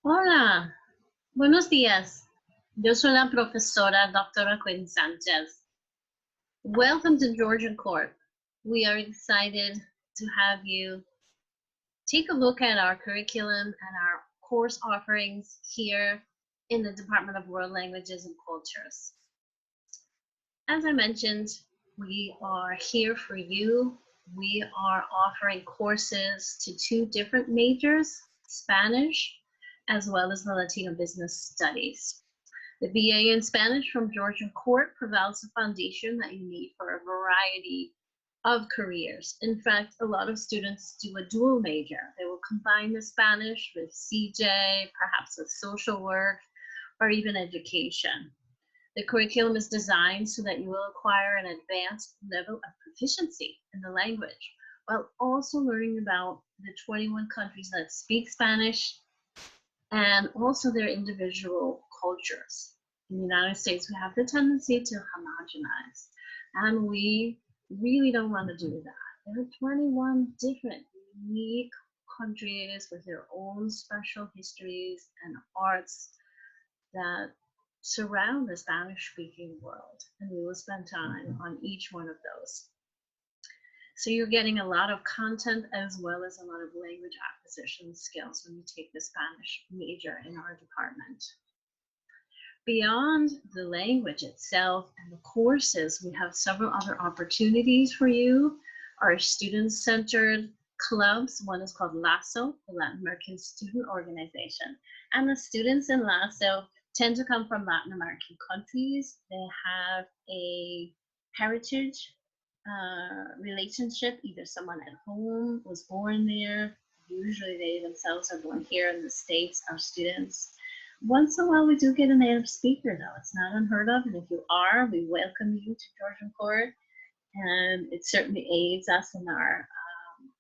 Hola, buenos días. Yo soy la profesora doctora Quinn Sanchez. Welcome to Georgian Court. We are excited to have you take a look at our curriculum and our course offerings here in the Department of World Languages and Cultures. As I mentioned, we are here for you. We are offering courses to two different majors, Spanish, as well as the Latino Business Studies. The BA in Spanish from Georgian Court provides the foundation that you need for a variety of careers. In fact, a lot of students do a dual major. They will combine the Spanish with CJ, perhaps with social work, or even education. The curriculum is designed so that you will acquire an advanced level of proficiency in the language, while also learning about the 21 countries that speak Spanish and also their individual cultures. In the United States, we have the tendency to homogenize, and we really don't want to do that. There are 21 different unique countries with their own special histories and arts that surround the Spanish-speaking world, and we will spend time on each one of those. So you're getting a lot of content as well as a lot of language acquisition skills when you take the Spanish major in our department. Beyond the language itself and the courses, we have several other opportunities for you. Our student-centered clubs, one is called LASO, the Latin American Student Organization. And the students in LASO tend to come from Latin American countries. They have a heritage relationship, either someone at home was born there, usually they themselves are born here in the States, our students. Once in a while we do get a native speaker though, it's not unheard of, and if you are, we welcome you to Georgian Court, and it certainly aids us in our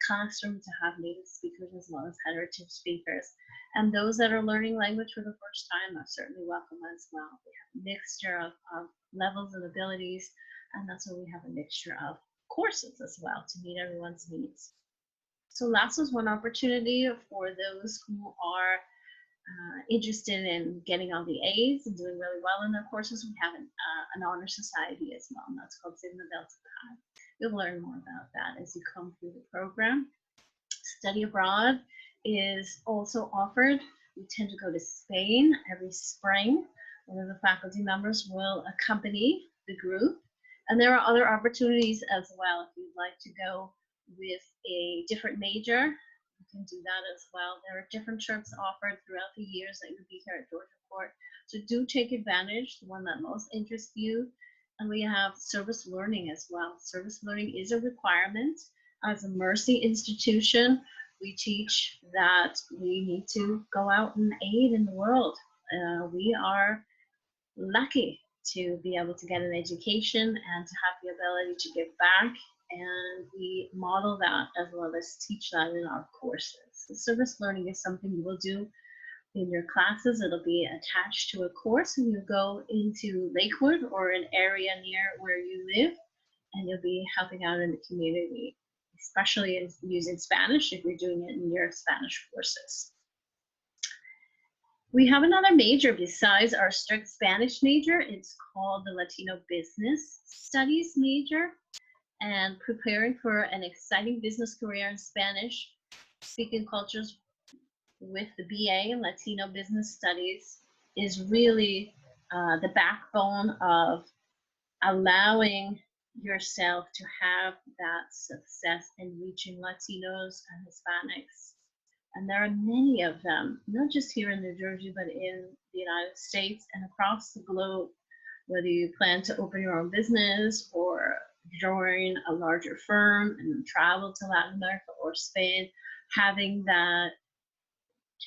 classroom to have native speakers as well as heritage speakers. And those that are learning language for the first time are certainly welcome as well. We have a mixture of levels and abilities, and that's why we have a mixture of courses as well to meet everyone's needs. So LASO is one opportunity for those who are interested in getting all the A's and doing really well in their courses. We have an honor society as well, and that's called Sigma Delta Pi. You'll learn more about that as you come through the program. Study abroad is also offered. We tend to go to Spain every spring. One of the faculty members will accompany the group. And there are other opportunities as well. If you'd like to go with a different major, you can do that as well. There are different trips offered throughout the years that you'll be here at Georgian Court. So do take advantage, the one that most interests you. And we have service learning as well. Service learning is a requirement. As a Mercy institution, we teach that we need to go out and aid in the world. We are lucky to be able to get an education and to have the ability to give back, and we model that as well as teach that in our courses. The service learning is something you will do in your classes. It'll be attached to a course, and you go into Lakewood or an area near where you live, and you'll be helping out in the community, especially in using Spanish if you're doing it in your Spanish courses. We have another major besides our strict Spanish major. It's called the Latino Business Studies major, and preparing for an exciting business career in Spanish speaking cultures with the BA in Latino Business Studies is really the backbone of allowing yourself to have that success in reaching Latinos and Hispanics. And there are many of them, not just here in New Jersey, but in the United States and across the globe. Whether you plan to open your own business or join a larger firm and travel to Latin America or Spain, having that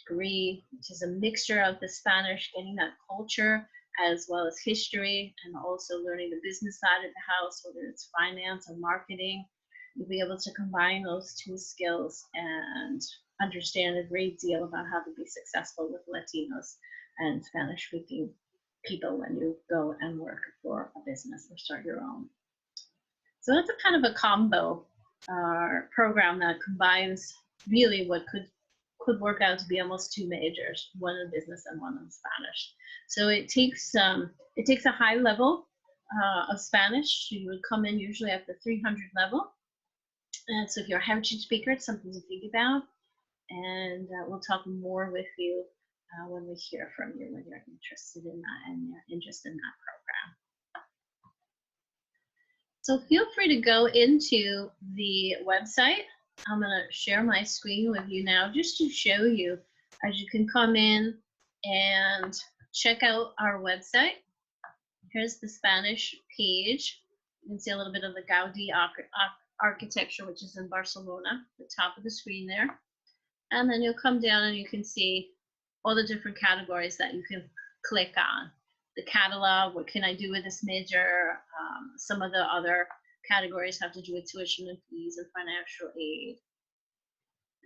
degree, which is a mixture of the Spanish, getting that culture as well as history, and also learning the business side of the house, whether it's finance or marketing, you'll be able to combine those two skills and understand a great deal about how to be successful with Latinos and Spanish-speaking people when you go and work for a business or start your own. So that's a kind of a combo program that combines really what could could work out to be almost 2 majors, one in business and one in Spanish. So it takes a high level of Spanish. You would come in usually at the 300 level. And so if you're a heritage speaker, it's something to think about. And we'll talk more with you when we hear from you, when you're interested in that and you're interested in that program. So feel free to go into the website. I'm going to share my screen with you now just to show you, as you can come in and check out our website. Here's the Spanish page. You can see a little bit of the Gaudi architecture, which is in Barcelona, the top of the screen there. And then you'll come down and you can see all the different categories that you can click on. The catalog, what can I do with this major? Some of the other categories have to do with tuition and fees and financial aid.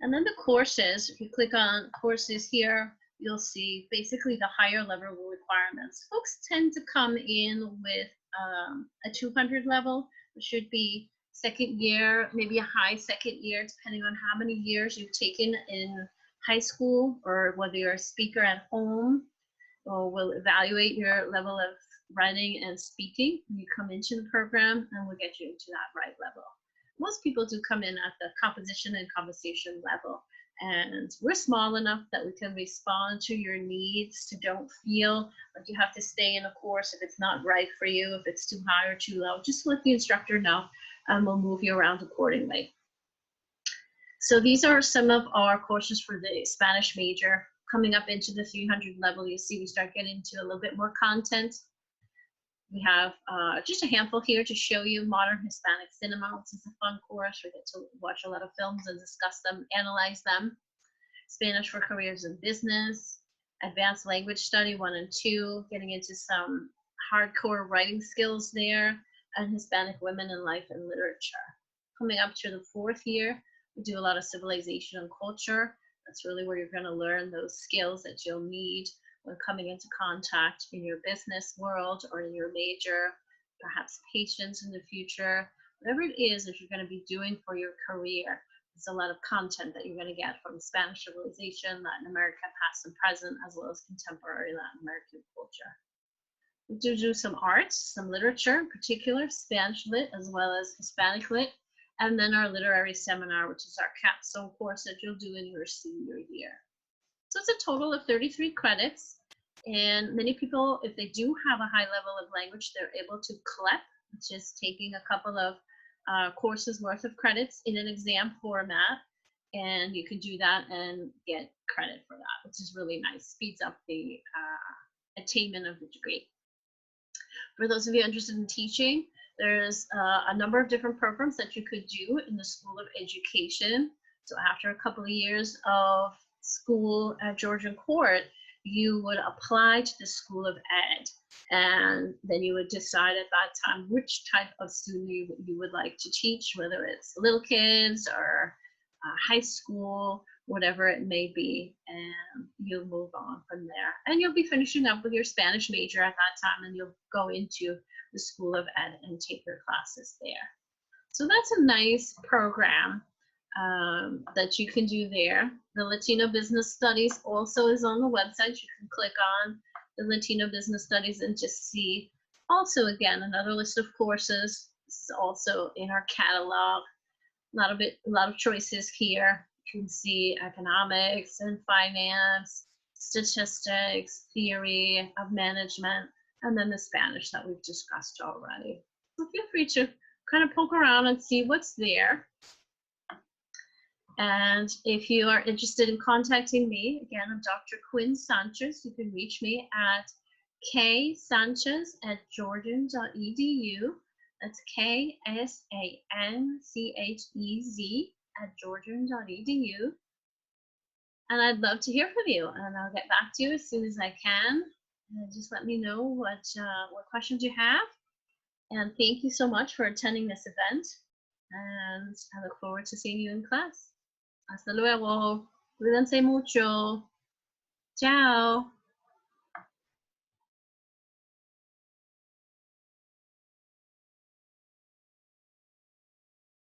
And then the courses, if you click on courses here, you'll see basically the higher level requirements. Folks tend to come in with a 200 level, which should be second year, maybe a high second year, depending on how many years you've taken in high school or whether you're a speaker at home. Or we'll evaluate your level of writing and speaking when you come into the program, and we'll get you into that right level. Most people do come in at the composition and conversation level, and we're small enough that we can respond to your needs. So don't feel like you have to stay in a course if it's not right for you, if it's too high or too low. Just let the instructor know, and we'll move you around accordingly. So these are some of our courses for the Spanish major. Coming up into the 300 level, you see we start getting into a little bit more content. We have just a handful here to show you modern Hispanic cinema, which is a fun course. We get to watch a lot of films and discuss them, analyze them. Spanish for careers in business, advanced language study 1 and 2, getting into some hardcore writing skills there, and Hispanic women in life and literature. Coming up to the 4th year, we do a lot of civilization and culture. That's really where you're going to learn those skills that you'll need when coming into contact in your business world or in your major, perhaps patience in the future. Whatever it is that you're going to be doing for your career, there's a lot of content that you're going to get from Spanish civilization, Latin America, past and present, as well as contemporary Latin American culture. We do some arts, some literature, in particular Spanish lit as well as Hispanic lit. And then our literary seminar, which is our capstone course that you'll do in your senior year. So it's a total of 33 credits. And many people, if they do have a high level of language, they're able to CLEP, which is taking a couple of courses worth of credits in an exam format. And you can do that and get credit for that, which is really nice. Speeds up the attainment of the degree. For those of you interested in teaching, there's a number of different programs that you could do in the School of Education. So after a couple of years of school at Georgian Court, you would apply to the School of Ed. And then you would decide at that time which type of student you would like to teach, whether it's little kids or high school, whatever it may be. And you'll move on from there. And you'll be finishing up with your Spanish major at that time, and you'll go into the School of Ed and take your classes there. So that's a nice program that you can do there. The Latino Business Studies also is on the website. You can click on the Latino Business Studies and just see also, again, another list of courses. This is also in our catalog. A lot of choices here. You can see economics and finance, statistics, theory of management, and then the Spanish that we've discussed already. So feel free to kind of poke around and see what's there. And if you are interested in contacting me, again, I'm Dr. Quinn Sanchez. You can reach me at ksanchez@georgian.edu. That's KSANCHEZ@georgian.edu. And I'd love to hear from you, and I'll get back to you as soon as I can. And just let me know what questions you have. And thank you so much for attending this event. And I look forward to seeing you in class. Hasta luego. Cuídense mucho. Ciao.